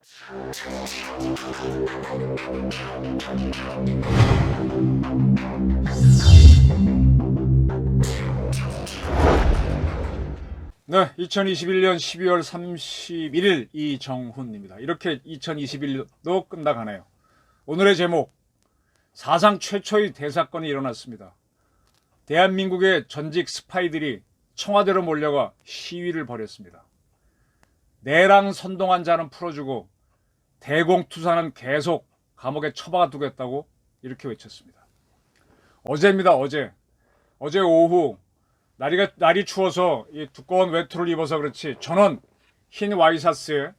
네, 2021년 12월 31일 이정훈입니다. 이렇게 2021년도 끝나가네요. 오늘의 제목, 사상 최초의 대사건이 일어났습니다. 대한민국의 전직 스파이들이 청와대로 몰려가 시위를 벌였습니다. 내랑 선동한 자는 풀어주고 대공투사는 계속 감옥에 처박아 두겠다고 이렇게 외쳤습니다. 어제입니다. 어제 오후 날이 추워서 이 두꺼운 외투를 입어서 그렇지 저는 흰 와이셔츠에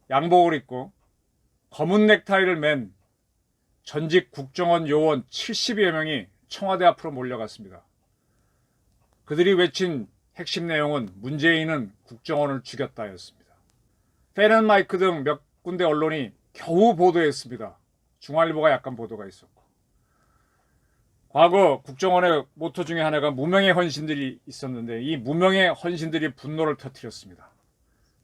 양복을 입고 검은 넥타이를 맨 전직 국정원 요원 70여 명이 청와대 앞으로 몰려갔습니다. 그들이 외친 핵심 내용은 문재인은 국정원을 죽였다였습니다. 페렌마이크 등 몇 군데 언론이 겨우 보도했습니다. 중앙일보가 약간 보도가 있었고, 과거 국정원의 모토 중에 하나가 무명의 헌신들이 있었는데 이 무명의 헌신들이 분노를 터뜨렸습니다.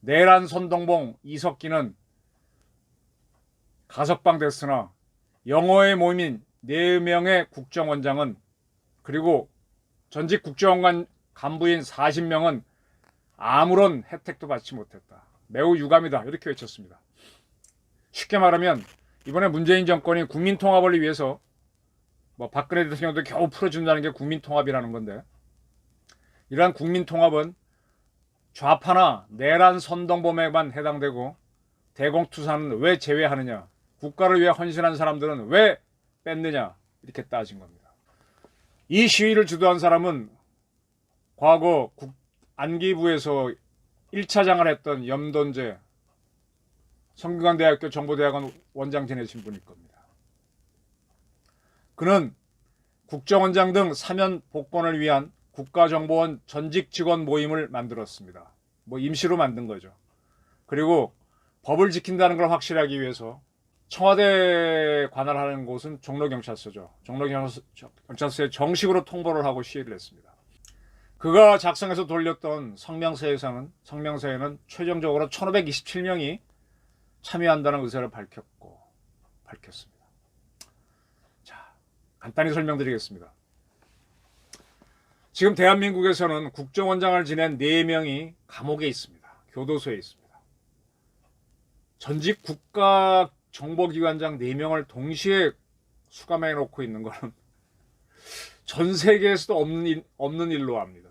내란 선동봉 이석기는 가석방 됐으나 영어의 몸인 4명의 국정원장은 그리고 전직 국정원 간부인 40명은 아무런 혜택도 받지 못했다. 매우 유감이다. 이렇게 외쳤습니다. 쉽게 말하면 이번에 문재인 정권이 국민통합을 위해서 박근혜 대통령도 겨우 풀어준다는 게 국민통합이라는 건데, 이러한 국민통합은 좌파나 내란 선동범에만 해당되고 대공투사는 왜 제외하느냐, 국가를 위해 헌신한 사람들은 왜 뺐느냐, 이렇게 따진 겁니다. 이 시위를 주도한 사람은 과거 안기부에서 1차장을 했던 염돈재 성균관대학교 정보대학원 원장 지내신 분일 겁니다. 그는 국정원장 등 사면 복권을 위한 국가정보원 전직 직원 모임을 만들었습니다. 임시로 만든 거죠. 그리고 법을 지킨다는 걸 확실하기 위해서 청와대 관할하는 곳은 종로경찰서죠. 종로경찰서에 정식으로 통보를 하고 시위를 했습니다. 그가 작성해서 돌렸던 성명서에는 최종적으로 1527명이 참여한다는 의사를 밝혔습니다. 자, 간단히 설명드리겠습니다. 지금 대한민국에서는 국정원장을 지낸 4명이 감옥에 있습니다. 교도소에 있습니다. 전직 국가정보기관장 4명을 동시에 수감해 놓고 있는 것은 전 세계에서도 없는 일로 합니다.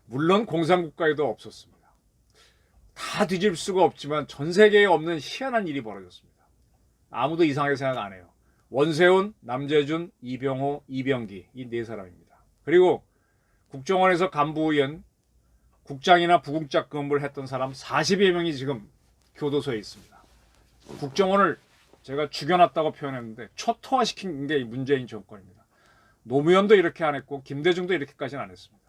물론 공산국가에도 없었습니다. 다 뒤질 수가 없지만 전 세계에 없는 희한한 일이 벌어졌습니다. 아무도 이상하게 생각 안 해요. 원세훈, 남재준, 이병호, 이병기, 이 4사람입니다. 그리고 국정원에서 간부위원, 국장이나 부국장 근무를 했던 사람 40여 명이 지금 교도소에 있습니다. 국정원을 제가 죽여놨다고 표현했는데 초토화시킨 게 문재인 정권입니다. 노무현도 이렇게 안 했고 김대중도 이렇게까지는 안 했습니다.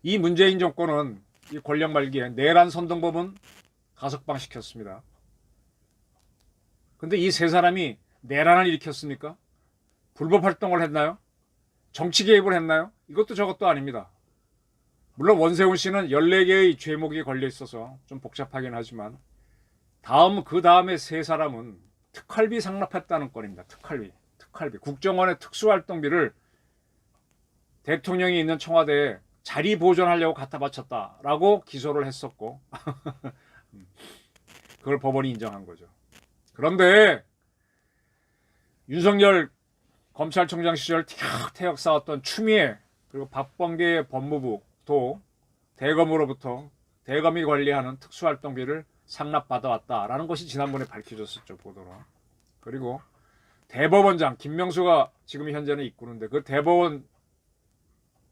이 문재인 정권은 이 권력 말기에 내란 선동범은 가석방 시켰습니다. 근데 이 3사람이 내란을 일으켰습니까? 불법 활동을 했나요? 정치 개입을 했나요? 이것도 저것도 아닙니다. 물론 원세훈 씨는 14개의 죄목이 걸려 있어서 좀 복잡하긴 하지만 그 다음에 3사람은 특활비 상납했다는 건입니다. 특활비. 국정원의 특수활동비를 대통령이 있는 청와대에 자리 보존하려고 갖다 바쳤다라고 기소를 했었고 그걸 법원이 인정한 거죠. 그런데 윤석열 검찰총장 시절 태역 싸웠던 추미애 그리고 박범계 법무부도 대검으로부터 대검이 관리하는 특수활동비를 상납받아왔다라는 것이 지난번에 밝혀졌었죠, 보도로. 그리고 대법원장 김명수가 지금 현재는 이끄는데 그 대법원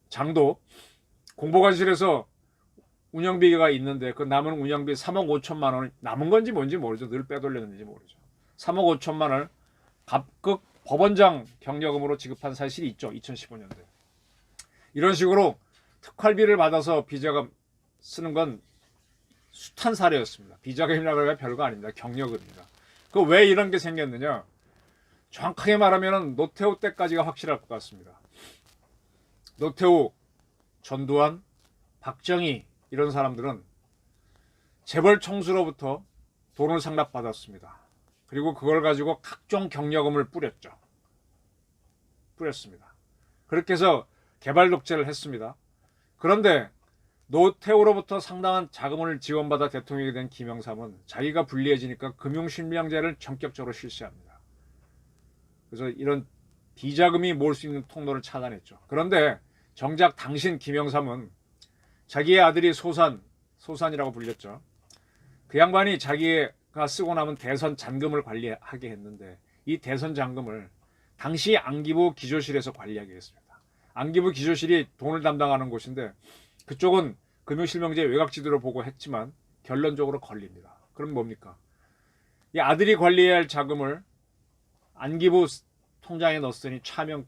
장도 공보관실에서 운영비가 있는데 그 남은 운영비 3억 5천만 원 남은 건지 뭔지 모르죠. 늘 빼돌렸는지 모르죠. 3억 5천만 원을 각급 법원장 경력금으로 지급한 사실이 있죠. 2015년도에. 이런 식으로 특활비를 받아서 비자금 쓰는 건 숱한 사례였습니다. 비자금이라고 하면 별거 아닙니다. 경력금입니다. 그 왜 이런 게 생겼느냐? 정확하게 말하면 노태우 때까지가 확실할 것 같습니다. 노태우, 전두환, 박정희 이런 사람들은 재벌 총수로부터 돈을 상납받았습니다. 그리고 그걸 가지고 각종 경력금을 뿌렸습니다. 그렇게 해서 개발 독재를 했습니다. 그런데 노태우로부터 상당한 자금을 지원받아 대통령이 된 김영삼은 자기가 불리해지니까 금융실명제를 전격적으로 실시합니다. 그래서 이런 비자금이 모을 수 있는 통로를 차단했죠. 그런데 정작 당신 김영삼은 자기의 아들이 소산이라고 불렸죠. 그 양반이 자기가 쓰고 남은 대선 잔금을 관리하게 했는데 이 대선 잔금을 당시 안기부 기조실에서 관리하게 했습니다. 안기부 기조실이 돈을 담당하는 곳인데 그쪽은 금융실명제 외곽지도로 보고 했지만 결론적으로 걸립니다. 그럼 뭡니까? 이 아들이 관리해야 할 자금을 안기부 통장에 넣었으니 차명이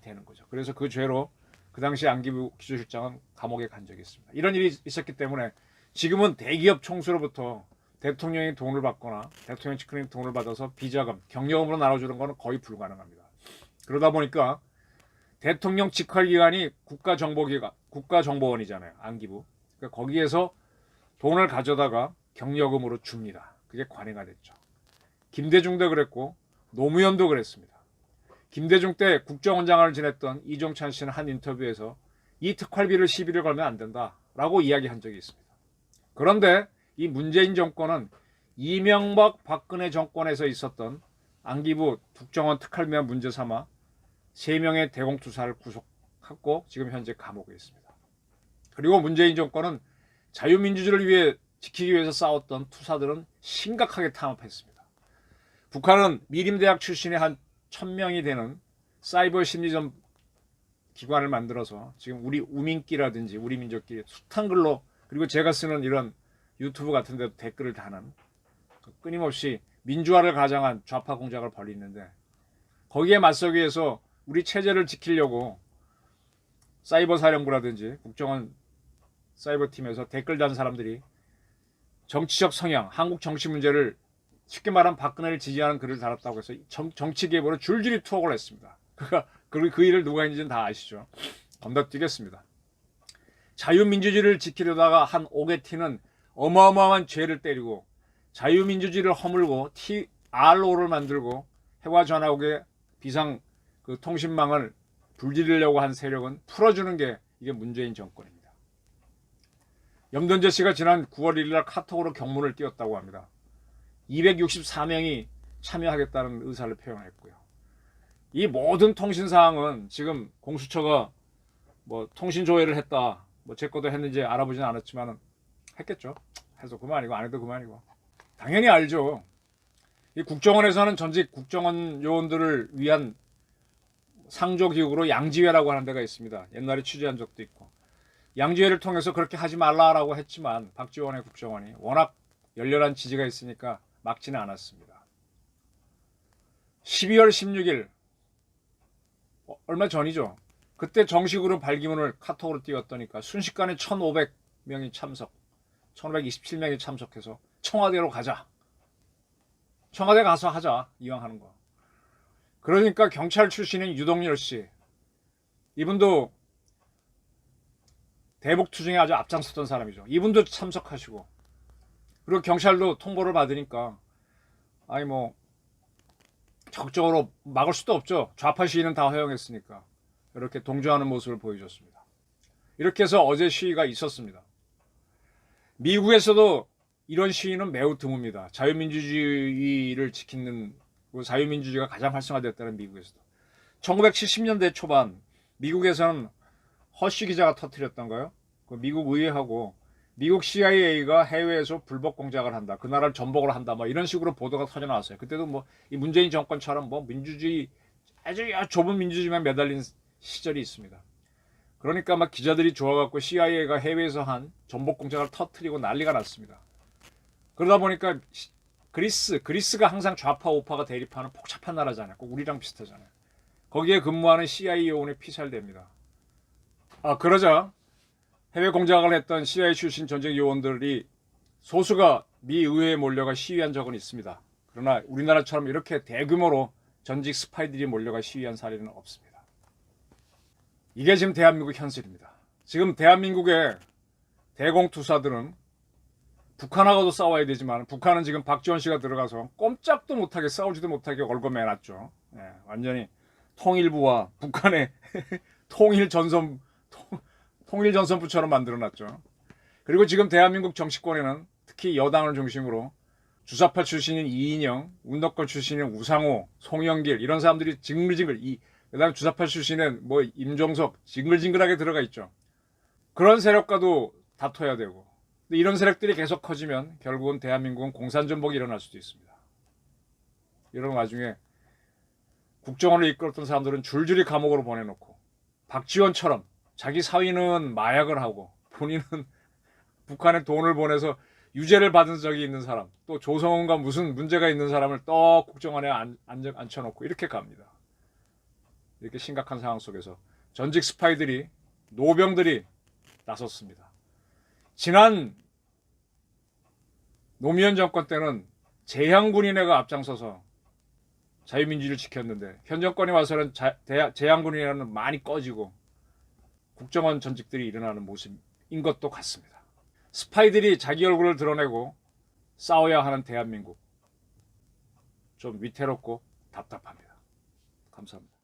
되는 거죠. 그래서 그 죄로 그 당시 안기부 기조실장은 감옥에 간 적이 있습니다. 이런 일이 있었기 때문에 지금은 대기업 총수로부터 대통령이 돈을 받거나 대통령 측근이 돈을 받아서 비자금, 경력금으로 나눠주는 것은 거의 불가능합니다. 그러다 보니까 대통령 직할기관이 국가정보원이잖아요. 안기부. 그러니까 거기에서 돈을 가져다가 경력금으로 줍니다. 그게 관행화 됐죠. 김대중도 그랬고 노무현도 그랬습니다. 김대중 때 국정원장을 지냈던 이종찬 씨는 한 인터뷰에서 이 특활비를 시비를 걸면 안 된다라고 이야기한 적이 있습니다. 그런데 이 문재인 정권은 이명박 박근혜 정권에서 있었던 안기부 국정원 특활비만 문제 삼아 3명의 대공투사를 구속하고 지금 현재 감옥에 있습니다. 그리고 문재인 정권은 자유민주주의를 지키기 위해서 싸웠던 투사들은 심각하게 탄압했습니다. 북한은 미림대학 출신의 한 1000명이 되는 사이버 심리전 기관을 만들어서 지금 우리 우민끼라든지 우리 민족끼리 숱한 글로 그리고 제가 쓰는 이런 유튜브 같은 데도 댓글을 다는 끊임없이 민주화를 가장한 좌파 공작을 벌이는데 거기에 맞서기 위해서 우리 체제를 지키려고 사이버 사령부라든지 국정원 사이버팀에서 댓글 단 사람들이 정치적 성향, 한국 정치 문제를 쉽게 말하면 박근혜를 지지하는 글을 달았다고 해서 정치 계보로 줄줄이 투옥을 했습니다. 그리고 그 일을 누가 했는지는 다 아시죠. 건너뛰겠습니다. 자유민주주의를 지키려다가 한 오게티는 어마어마한 죄를 때리고 자유민주주의를 허물고 RO를 만들고 해와전화국의 비상 그 통신망을 불지르려고 한 세력은 풀어주는 게 이게 문재인 정권입니다. 염돈재 씨가 지난 9월 1일 날 카톡으로 경문을 띄웠다고 합니다. 264명이 참여하겠다는 의사를 표현했고요. 이 모든 통신사항은 지금 공수처가 뭐 통신 조회를 했다. 뭐 제 것도 했는지 알아보진 않았지만 했겠죠. 해서 그만이고 안 해도 그만이고. 당연히 알죠. 이 국정원에서는 전직 국정원 요원들을 위한 상조기구로 양지회라고 하는 데가 있습니다. 옛날에 취재한 적도 있고. 양지회를 통해서 그렇게 하지 말라라고 했지만 박지원의 국정원이 워낙 열렬한 지지가 있으니까 막지는 않았습니다. 12월 16일 얼마 전이죠. 그때 정식으로 발기문을 카톡으로 띄웠더니까 순식간에 1500명이 참석, 1527명이 참석해서 청와대로 가자. 청와대 가서 하자. 이왕 하는 거. 그러니까 경찰 출신인 유동열 씨. 이분도 대북투쟁에 아주 앞장섰던 사람이죠. 이분도 참석하시고. 그리고 경찰도 통보를 받으니까 아니 뭐 적극적으로 막을 수도 없죠. 좌파 시위는 다 허용했으니까. 이렇게 동조하는 모습을 보여줬습니다. 이렇게 해서 어제 시위가 있었습니다. 미국에서도 이런 시위는 매우 드뭅니다. 자유민주주의를 지키는 자유민주주의가 가장 활성화됐다는 미국에서도. 1970년대 초반 미국에서는 허쉬 기자가 터뜨렸던가요? 미국 의회하고 미국 CIA가 해외에서 불법 공작을 한다. 그 나라를 전복을 한다. 뭐 이런 식으로 보도가 터져나왔어요. 그때도 뭐 이 문재인 정권처럼 뭐 민주주의 아주 좁은 민주주의만 매달린 시절이 있습니다. 그러니까 막 기자들이 좋아갖고 CIA가 해외에서 한 전복 공작을 터뜨리고 난리가 났습니다. 그러다 보니까 그리스가 항상 좌파 우파가 대립하는 복잡한 나라잖아요. 꼭 우리랑 비슷하잖아요. 거기에 근무하는 CIA 요원이 피살됩니다. 그러자 해외 공작을 했던 CIA 출신 전직 요원들이 소수가 미 의회에 몰려가 시위한 적은 있습니다. 그러나 우리나라처럼 이렇게 대규모로 전직 스파이들이 몰려가 시위한 사례는 없습니다. 이게 지금 대한민국 현실입니다. 지금 대한민국의 대공투사들은 북한하고도 싸워야 되지만 북한은 지금 박지원 씨가 들어가서 꼼짝도 못하게 싸우지도 못하게 얽어매놨죠. 예, 완전히 통일부와 북한의 통일전선부처럼 만들어놨죠. 그리고 지금 대한민국 정치권에는 특히 여당을 중심으로 주사파 출신인 이인영, 운동권 출신인 우상호, 송영길 이런 사람들이 징글징글 그다음에 주사파 출신인 뭐 임종석 징글징글하게 들어가 있죠. 그런 세력과도 다퉈야 되고 근데 이런 세력들이 계속 커지면 결국은 대한민국은 공산전복이 일어날 수도 있습니다. 이런 와중에 국정원을 이끌었던 사람들은 줄줄이 감옥으로 보내놓고 박지원처럼 자기 사위는 마약을 하고 본인은 북한에 돈을 보내서 유죄를 받은 적이 있는 사람, 또 조성은과 무슨 문제가 있는 사람을 또 국정원에 앉혀놓고 이렇게 갑니다. 이렇게 심각한 상황 속에서 전직 스파이들이, 노병들이 나섰습니다. 지난 노무현 정권 때는 재향군인회가 앞장서서 자유민주주의를 지켰는데 현 정권이 와서는 재향군인회는 많이 꺼지고 국정원 전직들이 일어나는 모습인 것도 같습니다. 스파이들이 자기 얼굴을 드러내고 싸워야 하는 대한민국. 좀 위태롭고 답답합니다. 감사합니다.